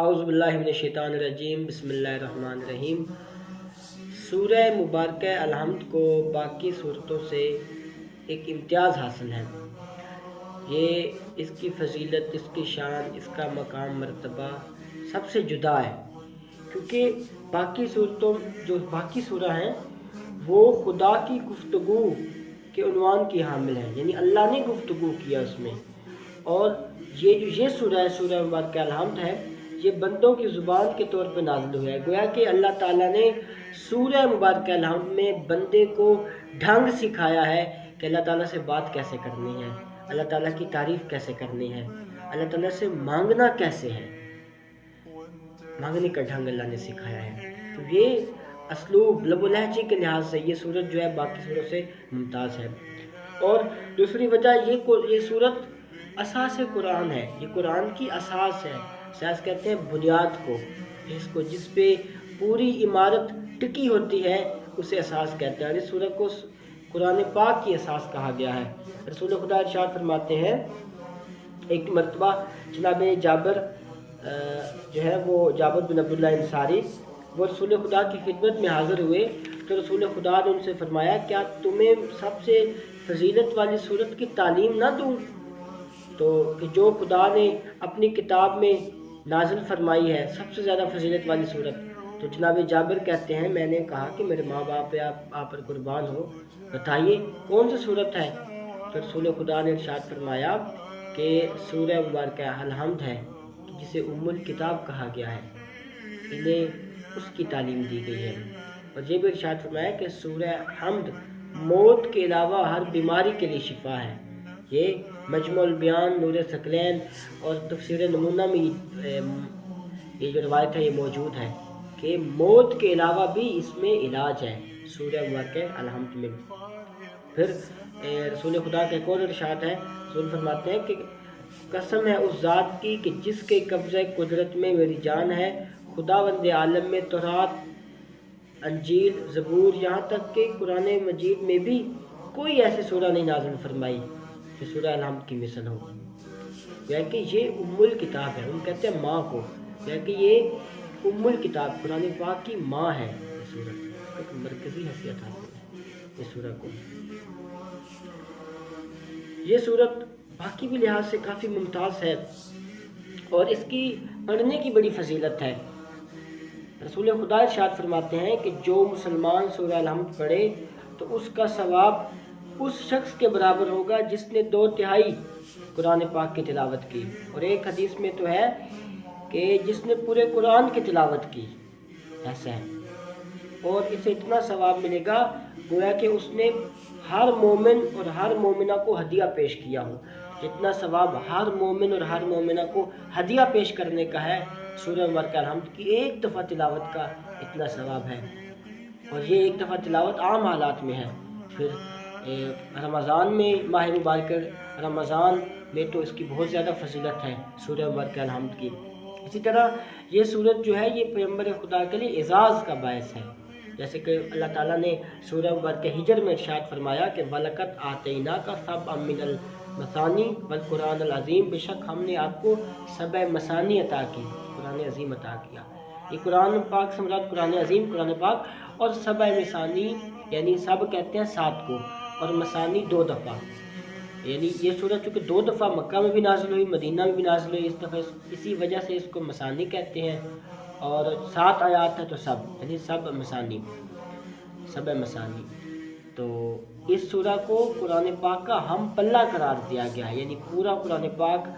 اعوذ باللہ من الشیطان الرجیم، بسم اللہ الرحمن الرحیم۔ سورہ مبارکہ الحمد کو باقی صورتوں سے ایک امتیاز حاصل ہے۔ یہ اس کی فضیلت، اس کی شان، اس کا مقام مرتبہ سب سے جدا ہے، کیونکہ باقی سورہ ہیں وہ خدا کی گفتگو کے عنوان کی حامل ہیں، یعنی اللہ نے گفتگو کیا اس میں، اور یہ سورہ ہے، سورہ مبارکہ الحمد ہے، یہ بندوں کی زبان کے طور پہ نازل ہوا ہے۔ گویا کہ اللہ تعالیٰ نے سورہ مبارکہ الحمد میں بندے کو ڈھنگ سکھایا ہے کہ اللہ تعالیٰ سے بات کیسے کرنی ہے، اللہ تعالیٰ کی تعریف کیسے کرنی ہے، اللہ تعالیٰ سے مانگنا کیسے ہے، مانگنے کا ڈھنگ اللہ نے سکھایا ہے۔ تو یہ اسلوب لب و لہجے کے لحاظ سے یہ سورت جو ہے باقی سوروں سے ممتاز ہے۔ اور دوسری وجہ یہ سورت اساس قرآن ہے، یہ قرآن کی اساس ہے۔ اساس کہتے ہیں بنیاد کو، جس پہ پوری عمارت ٹکی ہوتی ہے اسے اساس کہتے ہیں۔ اس سورت کو قرآن پاک کی اساس کہا گیا ہے۔ رسول خدا ارشاد فرماتے ہیں، ایک مرتبہ جناب جابر جو ہے وہ جابر بن عبداللہ انصاری، وہ رسول خدا کی خدمت میں حاضر ہوئے تو رسول خدا نے ان سے فرمایا، کیا تمہیں سب سے فضیلت والی صورت کی تعلیم نہ دوں؟ تو کہ جو خدا نے اپنی کتاب میں نازل فرمائی ہے سب سے زیادہ فضیلت والی صورت، تو جناب جابر کہتے ہیں میں نے کہا کہ میرے ماں باپ آپ پر قربان ہو، بتائیے کون سی صورت ہے؟ تو رسول خدا نے ارشاد فرمایا کہ سورہ مبارکہ الحمد ہے، جسے ام الکتاب کہا گیا ہے، انہیں اس کی تعلیم دی گئی ہے۔ اور یہ بھی ارشاد فرمایا کہ سورہ حمد موت کے علاوہ ہر بیماری کے لیے شفا ہے۔ یہ مجموع البیان، نور ثقلین اور تفسیر نمونہ میں یہ جو روایت ہے یہ موجود ہے کہ موت کے علاوہ بھی اس میں علاج ہے، سورہ مبارکہ الحمد میں۔ پھر رسول خدا کا ایک اور ارشاد ہے، رسول فرماتے ہیں کہ قسم ہے اس ذات کی کہ جس کے قبضہ قدرت میں میری جان ہے، خداوند عالم میں تورات، انجیل، زبور، یہاں تک کہ قرآن مجید میں بھی کوئی ایسی سورہ نہیں نازل فرمائی کہ سورہ الحمد کی مثل ہو۔ کہ یہ ام الکتاب ہے، ہم کہتے ہیں ماں کو، کہ یہ ام الکتاب قرآن پاک کی ماں ہے۔ یہ سورت ایک مرکزی حیثیت حاصل ہے اس سورہ کو۔ یہ سورت باقی بھی لحاظ سے کافی ممتاز ہے اور اس کی پڑھنے کی بڑی فضیلت ہے۔ رسول خدا ارشاد فرماتے ہیں کہ جو مسلمان سورہ الحمد پڑھے تو اس کا ثواب اس شخص کے برابر ہوگا جس نے 2/3 قرآن پاک کی تلاوت کی، اور ایک حدیث میں تو ہے کہ جس نے پورے قرآن کی تلاوت کی، ایسا ہے، اور اسے اتنا ثواب ملے گا گویا کہ اس نے ہر مومن اور ہر مومنہ کو ہدیہ پیش کیا ہو۔ جتنا ثواب ہر مومن اور ہر مومنہ کو ہدیہ پیش کرنے کا ہے، سورہ مبارکہ الحمد کی ایک دفعہ تلاوت کا اتنا ثواب ہے، اور یہ ایک دفعہ تلاوت عام حالات میں ہے۔ پھر رمضان میں، ماہ مبارکہ رمضان میں تو اس کی بہت زیادہ فضیلت ہے سورہ مبارکہ الحمد کی۔ اسی طرح یہ سورت جو ہے یہ پیغمبر خدا کے لیے اعزاز کا باعث ہے، جیسے کہ اللہ تعالیٰ نے سورہ مبارکہ ہجر میں ارشاد فرمایا کہ وَلَقَدْ آتَيْنَاكَ سَبْعًا مِّنَ الْمَثَانِي وَالْقُرْآنَ الْعَظِيمِ، بے شک ہم نے آپ کو 7 مثانی عطا کی، قرآن عظیم عطا کیا۔ یہ قرآن پاک سے مراد قرآن عظیم، قرآن پاک، اور 7 مثانی یعنی سب کہتے ہیں 7 کو، اور مثانی 2 دفعہ، یعنی یہ سورت چونکہ 2 دفعہ مکہ میں بھی نازل ہوئی، مدینہ میں بھی نازل ہوئی، اس دفعہ اسی وجہ سے اس کو مثانی کہتے ہیں، اور 7 آیات ہے تو سب، یعنی سب مثانی، 7 مثانی۔ تو اس سورہ کو قرآن پاک کا ہم پلہ قرار دیا گیا ہے، یعنی پورا قرآن پاک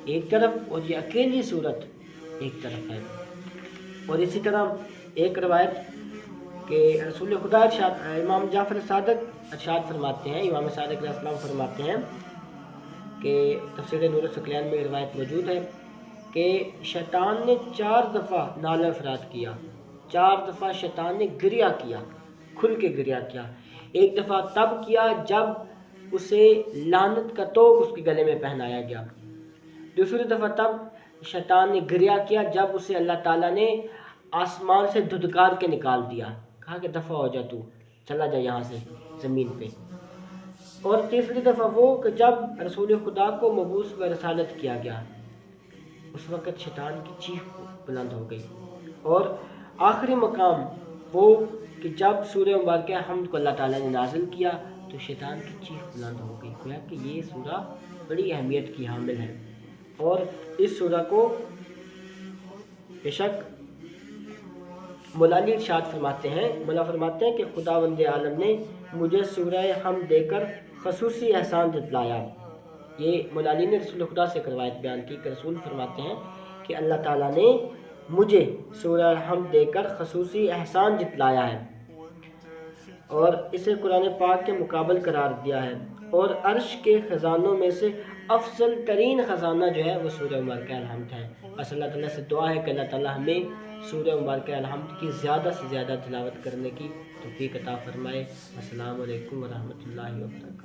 ایک طرف اور یہ اکیلی سورت ایک طرف ہے۔ اور اسی طرح ایک روایت کہ رسول خدا امام جعفر صادق ارشاد فرماتے ہیں، امام صادق علیہ السلام فرماتے ہیں کہ تفسیر نور ثقلین میں روایت موجود ہے کہ شیطان نے 4 دفعہ نالہ افراد کیا، 4 دفعہ شیطان نے گریہ کیا، کھل کے گریہ کیا۔ ایک دفعہ تب کیا جب اسے لعنت کا توق اس کے گلے میں پہنایا گیا، دوسری دفعہ تب شیطان نے گریہ کیا جب اسے اللہ تعالیٰ نے آسمان سے دھدکار کے نکال دیا، کہا کہ دفع ہو جا، تو چلا جا یہاں سے زمین پہ۔ اور تیسری دفعہ وہ کہ جب رسول خدا کو مبعوث و رسالت کیا گیا، اس وقت شیطان کی چیخ بلند ہو گئی۔ اور آخری مقام وہ کہ جب سورہ مبارکہ حمد کو اللہ تعالیٰ نے نازل کیا تو شیطان کی چیخ بلند ہو گئی، گویا کہ یہ سورہ بڑی اہمیت کی حامل ہے۔ اور اس سورہ کو بے شک مولا علی ارشاد فرماتے ہیں کہ خداوند عالم نے مجھے سورہ حمد دے کر خصوصی احسان جتلایا۔ یہ مولا علی نے رسول خدا سے روایت بیان کی کہ رسول فرماتے ہیں کہ اللہ تعالیٰ نے مجھے سورہ حمد دے کر خصوصی احسان جتلایا ہے اور اسے قرآن پاک کے مقابل قرار دیا ہے، اور عرش کے خزانوں میں سے افضل ترین خزانہ جو ہے وہ سورہ مبارکہ الحمد ہے۔ بس اللہ تعالیٰ سے دعا ہے کہ اللہ تعالیٰ ہمیں سورہ مبارکہ الحمد کی زیادہ سے زیادہ تلاوت کرنے کی توفیق عطا فرمائے۔ السلام علیکم ورحمۃ اللہ وبرکاتہ۔